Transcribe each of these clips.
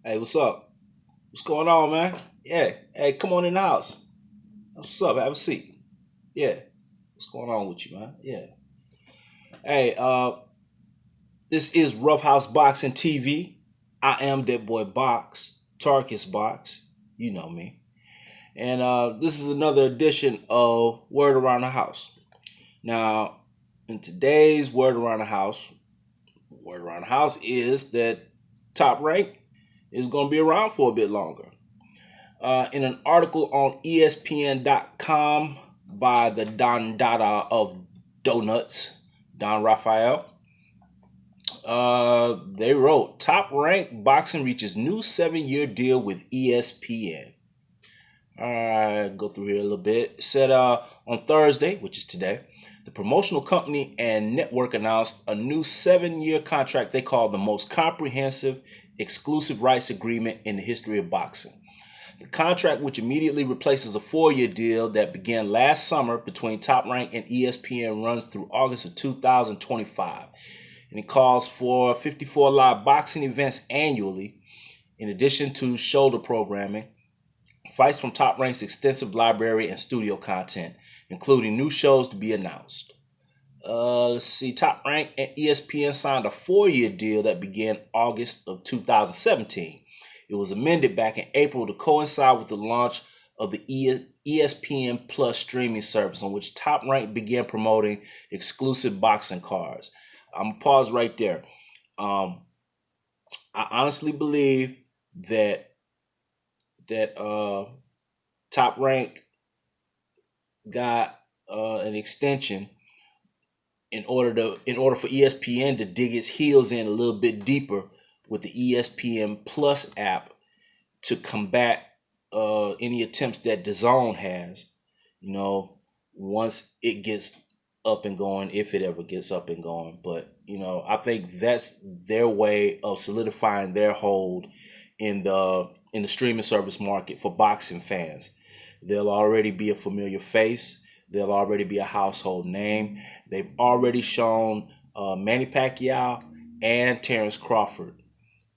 Hey, what's up? What's going on, man? Yeah. Hey, come on in the house. What's up? Have a seat. Yeah. What's going on with you, man? Yeah. Hey, this is Rough House Boxing TV. I am that boy Box, Tarkus Box. You know me. And this is another edition of Word Around the House. Now, in today's Word Around the House is that Top Rank is going to be around for a bit longer. In an article on ESPN.com by the Don Dada of Donuts, Don Raphael. They wrote, Top Rank Boxing reaches new 7-year deal with ESPN. All right, go through here a little bit. It said on Thursday, which is today, the promotional company and network announced a new 7-year contract they call the most comprehensive exclusive rights agreement in the history of boxing. The contract, which immediately replaces a 4-year deal that began last summer between Top Rank and ESPN, runs through August of 2025. And it calls for 54 live boxing events annually, in addition to shoulder programming, fights from Top Rank's extensive library and studio content, including new shows to be announced. Let's see, Top Rank and ESPN signed a 4-year deal that began August of 2017. It was amended back in April to coincide with the launch of the ESPN Plus streaming service, on which Top Rank began promoting exclusive boxing cards. I'm gonna pause right there. I honestly believe that Top Rank got an extension in order for ESPN to dig its heels in a little bit deeper with the ESPN Plus app to combat any attempts that DAZN has, once it gets up and going, if it ever gets up and going. But I think that's their way of solidifying their hold in the streaming service market for boxing fans. They'll already be a familiar face. They'll already be a household name. They've already shown Manny Pacquiao and Terrence Crawford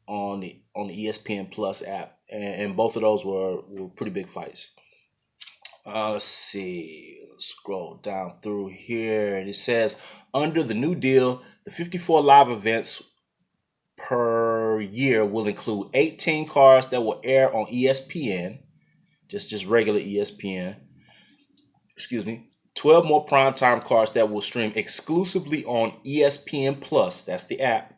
on the ESPN Plus app, and both of those were pretty big fights. Let's see. Let's scroll down through here, and it says under the new deal, the 54 live events per year will include 18 cards that will air on ESPN, just regular ESPN. Excuse me. 12 more primetime cards that will stream exclusively on ESPN Plus, that's the app,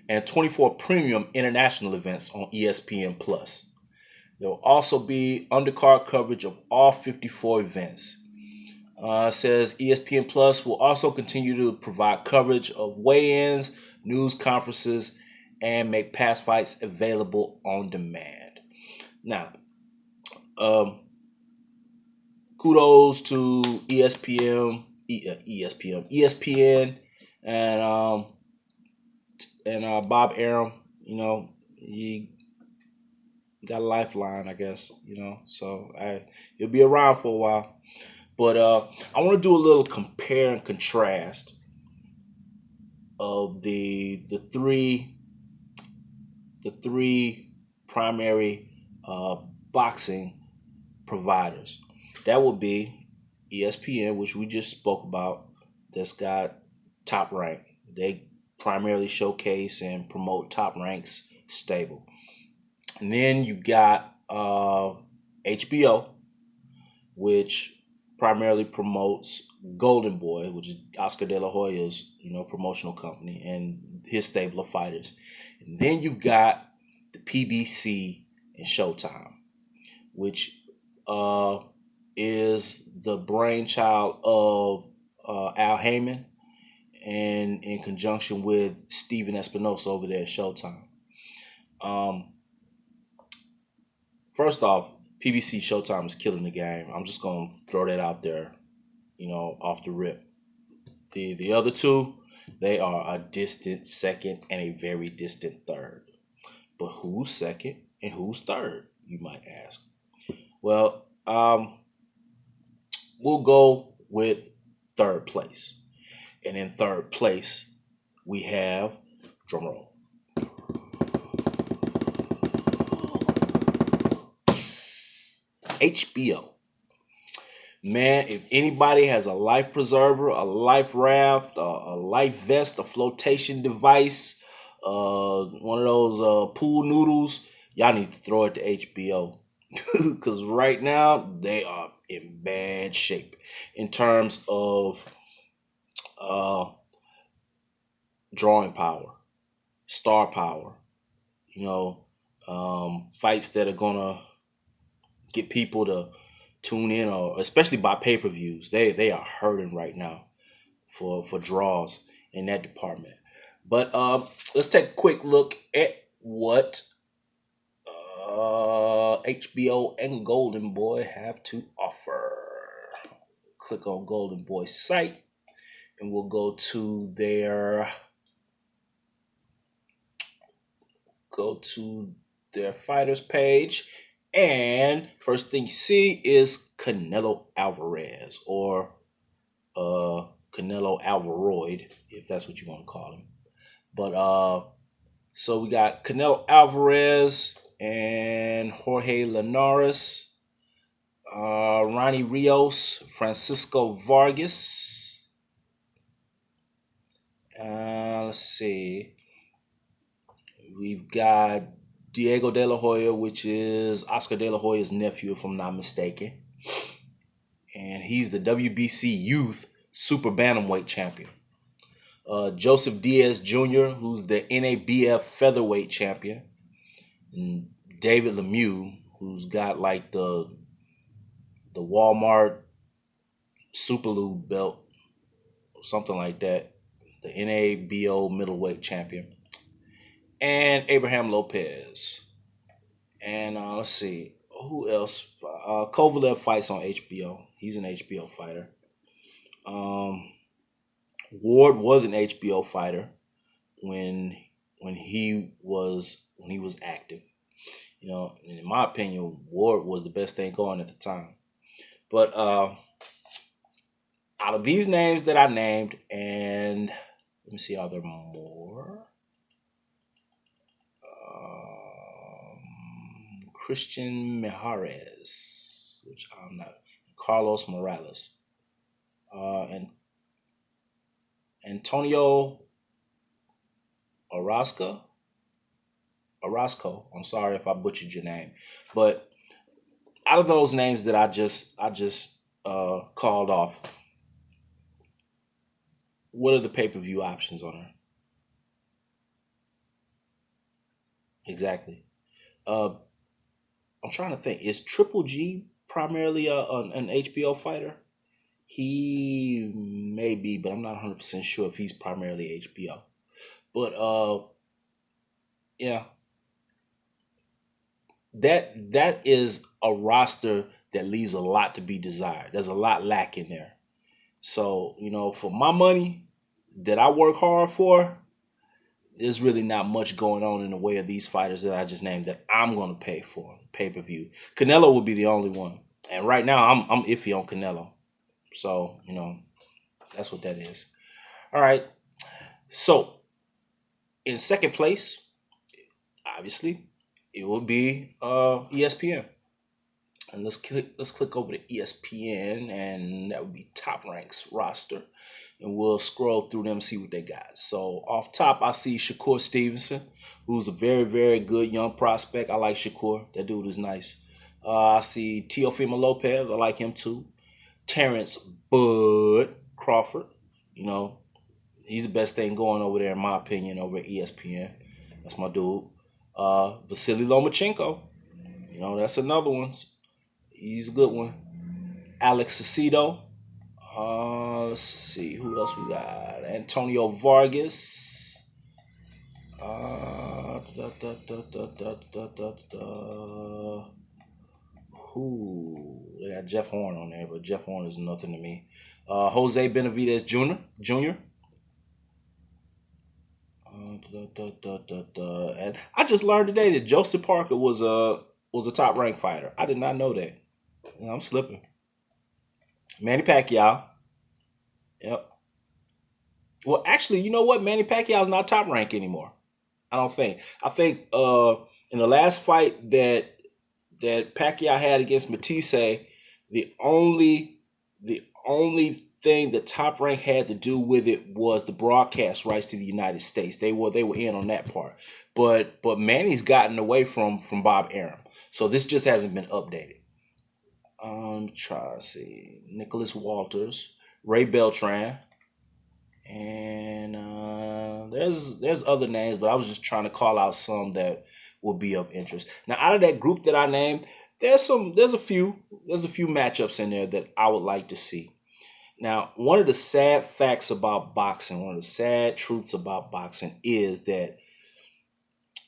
and 24 premium international events on ESPN Plus. There will also be undercard coverage of all 54 events. It says ESPN Plus will also continue to provide coverage of weigh-ins, news conferences, and make past fights available on demand. Now, kudos to ESPN, and Bob Arum. He got a lifeline, I guess. So he'll be around for a while. But I want to do a little compare and contrast of the three primary boxing providers. That would be ESPN, which we just spoke about. That's got Top Rank. They primarily showcase and promote Top Rank's stable. And then you got HBO, which primarily promotes Golden Boy, which is Oscar De La Hoya's promotional company and his stable of fighters. And then you've got the PBC and Showtime, which is the brainchild of Al Heyman, and in conjunction with Steven Espinosa over there at Showtime. First off, PBC Showtime is killing the game. I'm just gonna throw that out there, off the rip. The other two, they are a distant second and a very distant third. But who's second and who's third, you might ask? Well, we'll go with third place. And in third place, we have, drumroll, HBO. Man, if anybody has a life preserver, a life raft, a life vest, a flotation device, one of those pool noodles, y'all need to throw it to HBO. Because right now, they are in bad shape in terms of uh, drawing power, star power, you know, fights that are going to get people to tune in, or especially by pay-per-views. They are hurting right now for draws in that department. But let's take a quick look at what HBO and Golden Boy have to offer. Click on Golden Boy's site, and we'll go to their fighters page. And first thing you see is Canelo Alvarez, or Canelo Alvaroid, if that's what you want to call him. But so we got Canelo Alvarez and Jorge Linares, Ronnie Rios, Francisco Vargas. Let's see. We've got Diego De La Hoya, which is Oscar De La Hoya's nephew, if I'm not mistaken. And he's the WBC Youth Super Bantamweight champion. Joseph Diaz Jr., who's the NABF Featherweight champion. And David Lemieux, who's got like the Walmart Super Lube belt, or something like that. The NABO middleweight champion. And Abraham Lopez. And let's see, who else? Kovalev fights on HBO. He's an HBO fighter. Ward was an HBO fighter when he was active. You know, in my opinion, Ward was the best thing going at the time. But out of these names that I named, and let me see, are there more? Christian Mijares, which I'm not, Carlos Morales, and Antonio Orozco. I'm sorry if I butchered your name, but out of those names that I just called off, what are the pay-per-view options on her? Exactly. I'm trying to think. Is Triple G primarily an HBO fighter? He may be, but I'm not 100% sure if he's primarily HBO. But yeah, that is a roster that leaves a lot to be desired. There's a lot lacking there. So, you know, for my money that I work hard for, there's really not much going on in the way of these fighters that I just named that I'm going to pay for pay-per-view. Canelo would be the only one. And right now I'm iffy on Canelo. So, you know, that's what that is. All right. So, in second place, obviously, it will be ESPN. And let's click over to ESPN, and that would be Top Rank's roster. And we'll scroll through them, see what they got. So off top, I see Shakur Stevenson, who's a very, very good young prospect. I like Shakur. That dude is nice. I see Teofimo Lopez. I like him too. Terrence Bud Crawford. You know, he's the best thing going over there, in my opinion, over at ESPN. That's my dude. Vasily Lomachenko. You know, that's another one. He's a good one. Alex Aceto. Let's see, who else we got? Antonio Vargas. Who? They got Jeff Horn on there, but Jeff Horn is nothing to me. Jose Benavidez Jr. And I just learned today that Joseph Parker was a top ranked fighter. I did not know that. You know, I'm slipping. Manny Pacquiao. Yep. Well, actually, you know what? Manny Pacquiao's not top rank anymore. I don't think. I think in the last fight that that Pacquiao had against Matisse, the only thing the Top Rank had to do with it was the broadcast rights to the United States. They were in on that part. But Manny's gotten away from Bob Arum. So this just hasn't been updated. Try to see. Nicholas Walters, Ray Beltran, and there's other names, but I was just trying to call out some that will be of interest. Now, out of that group that I named, there's a few matchups in there that I would like to see. Now, one of the sad facts about boxing, one of the sad truths about boxing is that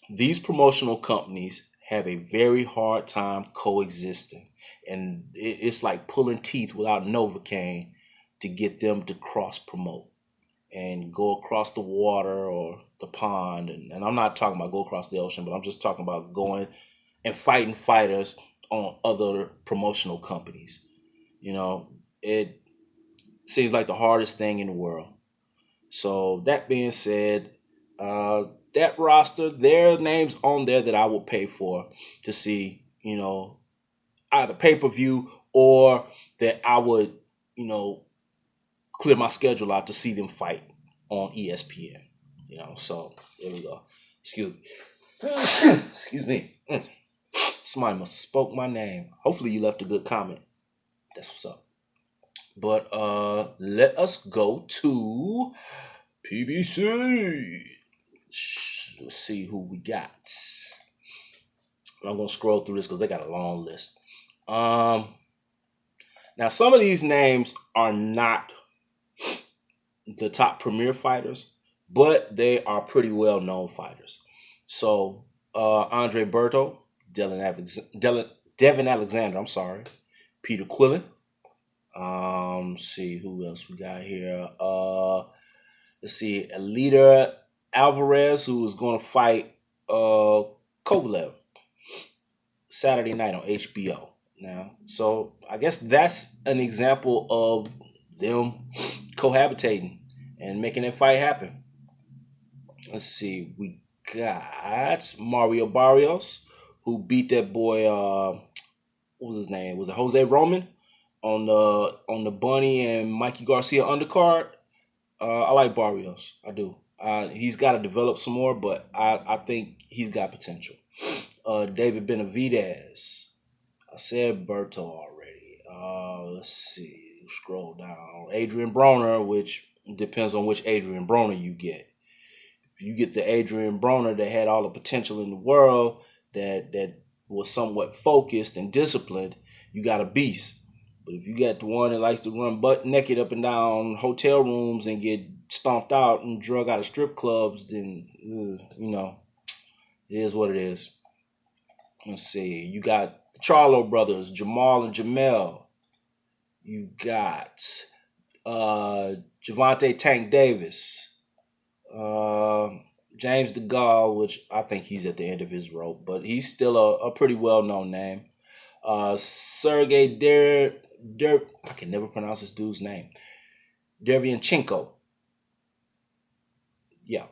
these promotional companies have a very hard time coexisting. And it's like pulling teeth without Novocaine to get them to cross promote and go across the water or the pond. And I'm not talking about go across the ocean, but I'm just talking about going and fighting fighters on other promotional companies. It seems like the hardest thing in the world. So that being said, that roster, there are names on there that I would pay for to see, either pay per view or that I would, clear my schedule out to see them fight on ESPN. So there we go. Excuse me. Excuse me. Somebody must have spoke my name. Hopefully you left a good comment. That's what's up. But let us go to PBC. Let's see who we got. I'm gonna scroll through this because they got a long list. Now some of these names are not the top premier fighters, but they are pretty well known fighters. So Andre Berto, Devin Alexander, I'm sorry, Peter Quillen. See who else we got here. Let's see, Alida Alvarez, who is going to fight Kovalev Saturday night on HBO. Now, so I guess that's an example of them cohabitating and making that fight happen. Let's see, we got Mario Barrios, who beat that boy. What was his name? Was it Jose Roman on the Bunny and Mikey Garcia undercard? I like Barrios. I do. He's got to develop some more, but I think he's got potential. David Benavidez. I said Berto already. Let's see. Scroll down. Adrian Broner, which depends on which Adrian Broner you get. If you get the Adrian Broner that had all the potential in the world, that was somewhat focused and disciplined, you got a beast. But if you got the one that likes to run butt naked up and down hotel rooms and get stomped out and drug out of strip clubs, then, it is what it is. Let's see. You got the Charlo brothers, Jamal and Jamel. You got Javante Tank Davis. James DeGaulle, which I think he's at the end of his rope, but he's still a pretty well-known name. Sergey I can never pronounce this dude's name. Derevyanchenko. Yeah,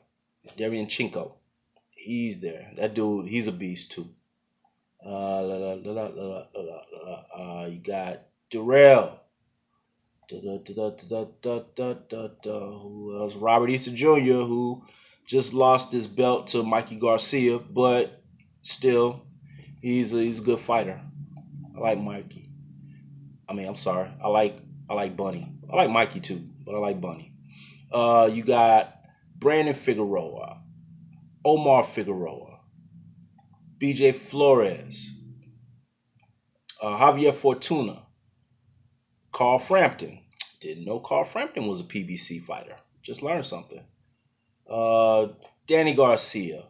Derevyanchenko. He's there. That dude, he's a beast too. You got Durrell. Who else? Robert Easter Jr., who just lost his belt to Mikey Garcia, but still, he's a good fighter. I like Mikey. I'm sorry. I like Bunny. I like Mikey too, but I like Bunny. You got Brandon Figueroa, Omar Figueroa, BJ Flores, Javier Fortuna, Carl Frampton. Didn't know Carl Frampton was a PBC fighter. Just learned something. Danny Garcia,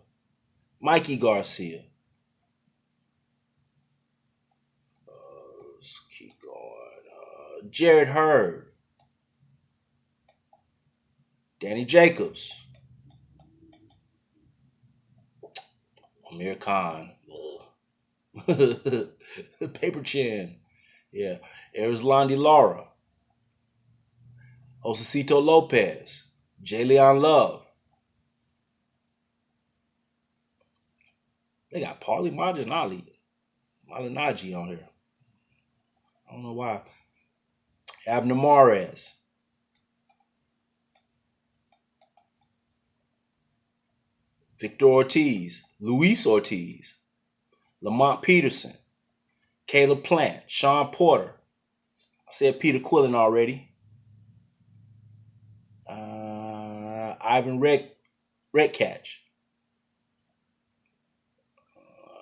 Mikey Garcia. Let's keep going. Jared Hurd, Danny Jacobs, Amir Khan, Paper Chin, yeah, Erislandy Lara, Josecito Lopez, J. Leon Love. They got Paulie Malignaggi. Malinaji on here. I don't know why. Abner Mares, Victor Ortiz, Luis Ortiz, Lamont Peterson, Caleb Plant, Sean Porter. I said Peter Quillen already. Ivan Redcatch,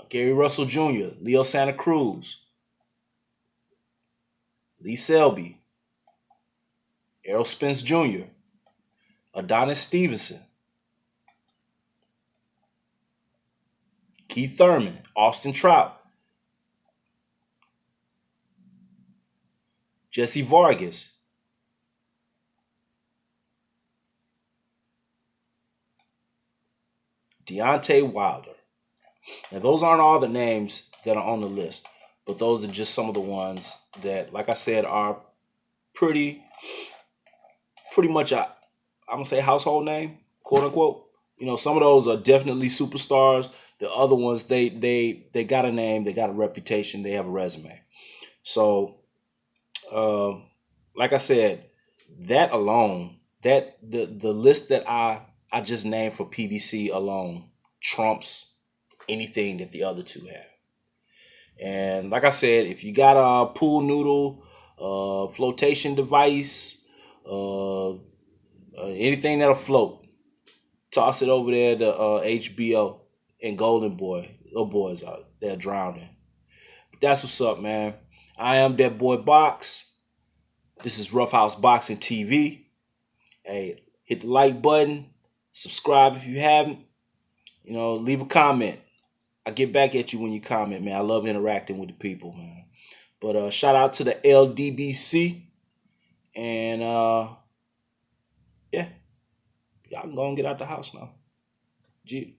Gary Russell Jr., Leo Santa Cruz, Lee Selby, Errol Spence Jr., Adonis Stevenson, Keith Thurman, Austin Trout, Jesse Vargas, Deontay Wilder. Now, those aren't all the names that are on the list, but those are just some of the ones that, like I said, are pretty much I'm gonna say household name, quote unquote. Some of those are definitely superstars. The other ones, they got a name, they got a reputation, they have a resume. So, like I said, that alone, that the list that I just named for PBC alone trumps anything that the other two have. And like I said, if you got a pool noodle, flotation device, anything that'll float, toss it over there to HBO and Golden Boy. Those boys they're drowning. But that's what's up, man. I am that boy Box. This is Roughhouse Boxing TV. Hey, hit the like button, subscribe if you haven't. Leave a comment. I get back at you when you comment, man. I love interacting with the people, man. But shout out to the LDBC. And yeah, y'all can go and get out the house now. Gee.